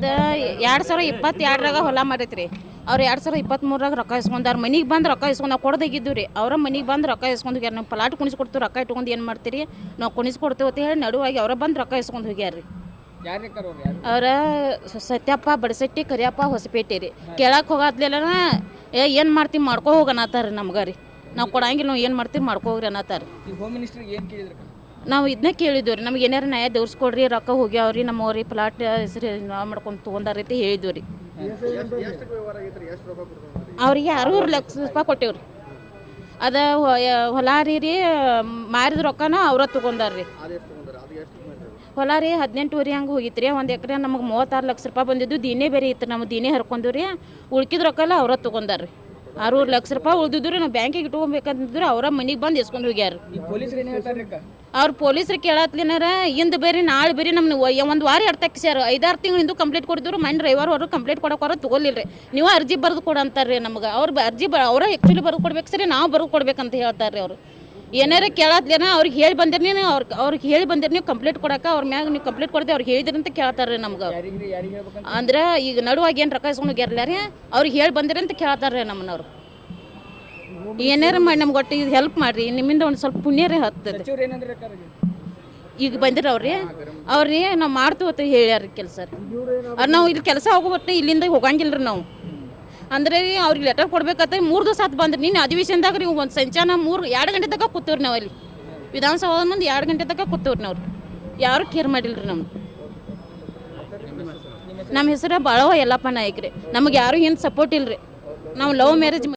ಮತ್ತು 2022ರಾಗ ಹೊಲ ಮಾಡೈತ್ರಿ. ಅವ್ರು 2023ರಾಗ ರೊಕ್ಕ ಇಸ್ಕೊಂಡಾರ. ಮನೆಗೆ ಬಂದು ರೊಕ್ಕ ಇಸ್ಕೊಂಡು ನಾವು ಕೊಡ್ದಾಗಿದ್ದು ರೀ. ಅವರ ಮನೆಗೆ ಬಂದು ರೊಕ್ಕ ಇಸ್ಕೊಂಡು ಹೋಗ್ಯಾರ. ನಾವು ಪ್ಲಾಟ್ ಕುಣಿಸ್ಕೊಡ್ತೀವಿ, ರೊಕ್ಕ ಇಟ್ಕೊಂಡು ಏನು ಮಾಡ್ತೀರಿ, ನಾವು ಕುಣಿಸ್ಕೊಡ್ತೀವಿ ಅಂತ ಹೇಳಿ ನಡುವಾಗಿ ಅವರ ಬಂದು ರೊಕ್ಕ ಇಸ್ಕೊಂಡು ಹೋಗ್ಯಾರ ರೀ. ಅವ್ರ ಸತ್ಯಪ್ಪ ಬಡಸಟ್ಟಿ ಕರಿಯಪ್ಪ ಹೊಸಪೇಟೆ ರೀ. ಕೇಳಕ್ಕೆ ಹೋಗತ್ಲಿಲ್ಲ ಏನು ಮಾಡ್ತೀವಿ ಮಾಡ್ಕೊ ಹೋಗನತ್ತಾರ ರೀ. ನಮ್ಗೆ ರೀ ನಾವು ಕೊಡಂಗಿಲ್ಲ, ನಾವು ಏನು ಮಾಡ್ತೀವಿ ಮಾಡ್ಕೊ ಹೋಗ್ರಿ ಅನ್ನತ್ತಾರ. ಹೋಮ್ ಮಿನಿಸ್ಟ್ರಿಗೆ ಏನು ಕೇಳಿದ್ರು? ನಾವು ಇದನ್ನ ಕೇಳಿದ್ವಿ ರೀ. ನಮ್ಗೆ ಏನಾರು ನ್ಯಾಯ ದೇವ್ರಿಸ್ಕೊಡ್ರಿ, ರೊಕ್ಕ ಹೋಗ್ಯಾವ್ರಿ ನಮ್ಮವ್ರಿ ಪ್ಲಾಟ್ ಹೆಸರು ನಾವು ಮಾಡ್ಕೊಂಡು ತೊಗೊಂಡಾರ ಅಂತ ಹೇಳಿದ್ವಿ ರೀ. ಅವ್ರಿಗೆ 60 ಲಕ್ಷ ರೂಪಾಯಿ ಕೊಟ್ಟೇವ್ರಿ. ಅದ ಹೊಲ ರೀ ಮಾರಿದ ರೊಕ್ಕನ ಅವ್ರ ತೊಗೊಂಡಾರ ರೀ. ಹೊಲ ರೀ 18 ಹಂಗೆ ಹೋಗಿತ್ತು ರೀ. 1 ಎಕರೆ ನಮಗೆ 36 ಲಕ್ಷ ರೂಪಾಯಿ ಬಂದಿದ್ದು. ದಿನೇ ಬೇರೆ ಇತ್ತು, ನಮ್ಮ ದಿನೇ ಹರ್ಕೊಂಡ್ವಿ ರೀ. ಉಳ್ಕಿದ ರೊಕ್ಕ ಎಲ್ಲ ಅವ್ರ ತೊಗೊಂಡಾರ ರೀ. 60 ಲಕ್ಷ ರೂಪಾಯಿ ಉಳ್ದಿದ್ದು ರೀ. ನಾವು ಬ್ಯಾಂಕಿಗೆ ಇಟ್ಕೊಬೇಕಂತಿದ್ರು, ಅವರ ಮನೆಗೆ ಬಂದು ಎಸ್ಕೊಂಡು ಹೋಗ್ಯಾರ. ಅವ್ರು ಪೊಲೀಸ್ರು ಕೇಳತ್ಲಿನಾರ ಇಂದು ಬೇರೆ ನಾಳೆ ಬೇರೆ ನಮ್ಗೆ 1 ವಾರ ಎಡ್ತಾಕ್ಸ್ಯಾರ. 5-6 ತಿಂಗಳಿಂದ ಕಂಪ್ಲೇಂಟ್ ಕೊಡಿದ್ರು. ಮನೆ ರವಿವಾರ ಕಂಪ್ಲೇಂಟ್ ಕೊಡೋಕೆ ತೊಗೊಲಿಲ್ಲ ರೀ. ನೀವು ಅರ್ಜಿ ಬರೆದು ಕೊಡು ಅಂತಾರೆ ರೀ ನಮ್ಗೆ. ಅವ್ರು ಅರ್ಜಿ ಅವ್ರ ಆ್ಯಕ್ಚುಲಿ ಬರೆದು ಕೊಡ್ಬೇಕು ಸರಿ, ನಾವು ಬರೆದು ಕೊಡ್ಬೇಕಂತ ಹೇಳ್ತಾರೆ ರೀ. ಅವರು ಏನಾರ ಕೇಳತ್ಲೇನ ಅವ್ರಿಗೆ ಹೇಳಿ ಬಂದಿರಿ, ಅವ್ರಿಗೆ ಹೇಳಿ ಬಂದಿರಿ ನೀವು ಕಂಪ್ಲೇಂಟ್ ಕೊಡಕ್ಕೆ. ಅವ್ರ ಮ್ಯಾಗ ನೀವು ಕಂಪ್ಲೇಂಟ್ ಕೊಡ್ದೆ ಅವ್ರಿಗೆ ಹೇಳಿದ್ರಿ ಅಂತ ಕೇಳ್ತಾರೆ ರೀ ನಮ್ಗೆ. ಅಂದ್ರೆ ಈಗ ನಡುವಾಗಿ ಏನು ರೊಕ್ಕ ಇಸ್ಕೊಂಡು ಹೋಗ್ಯಾರಲ್ಲ ರೀ, ಅವ್ರಿಗೆ ಹೇಳಿ ಬಂದಿರಿ ಅಂತ ಕೇಳ್ತಾರೆ ರೀ ನಮ್ಮನವ್ರು. ಏನಾರ ಮಾಡಿ ನಮ್ಗೆ ಒಟ್ಟು ಇದು ಹೆಲ್ಪ್ ಮಾಡಿರಿ, ನಿಮ್ಮಿಂದ ಒಂದು ಸ್ವಲ್ಪ ಪುಣ್ಯ ರೀ ಹತ್ತದ. ಈಗ ಬಂದಿರವ್ರಿ ಅವ್ರಿ ನಾವು ಮಾಡ್ತೀವಿ ಅಂತ ಹೇಳ್ಯಾರ ಕೆಲಸ ರೀ. ನಾವು ಇಲ್ಲಿ ಕೆಲಸ ಹೋಗ್ಬಿಟ್ಟು ಇಲ್ಲಿಂದ ಹೋಗಂಗಿಲ್ಲ ರೀ ನಾವು. ಅಂದ್ರೆ ರೀ ಅವ್ರಿಗೆ ಲೆಟರ್ ಕೊಡ್ಬೇಕಂತ 3 ದಿವಸ ಆತು ಬಂದ್ರಿ. ನೀನು ಅಧಿವೇಶನದಾಗ ರೀ ಒಂದು ಸಂಚಾನ 2 ಗಂಟೆ ತನಕ ಕೂತವ್ರಿ ನಾವು ಅಲ್ಲಿ ವಿಧಾನಸೌಧ ಮುಂದೆ 2 ಗಂಟೆ ತನಕ ಕೂತವ್ರಿ ನಾವು. ಯಾರು ಕೇರ್ ಮಾಡಿಲ್ಲ ರೀ ನಮ್ಗೆ. ನಮ್ಮ ಹೆಸರು ಬಾಳವ ಯಲ್ಲಪ್ಪ ನಾಯಕ್ ರೀ. ನಮಗೆ ಯಾರು ಏನು ಸಪೋರ್ಟ್ ಇಲ್ಲ ರೀ. ನಾವು ಲವ್ ಮ್ಯಾರೇಜ್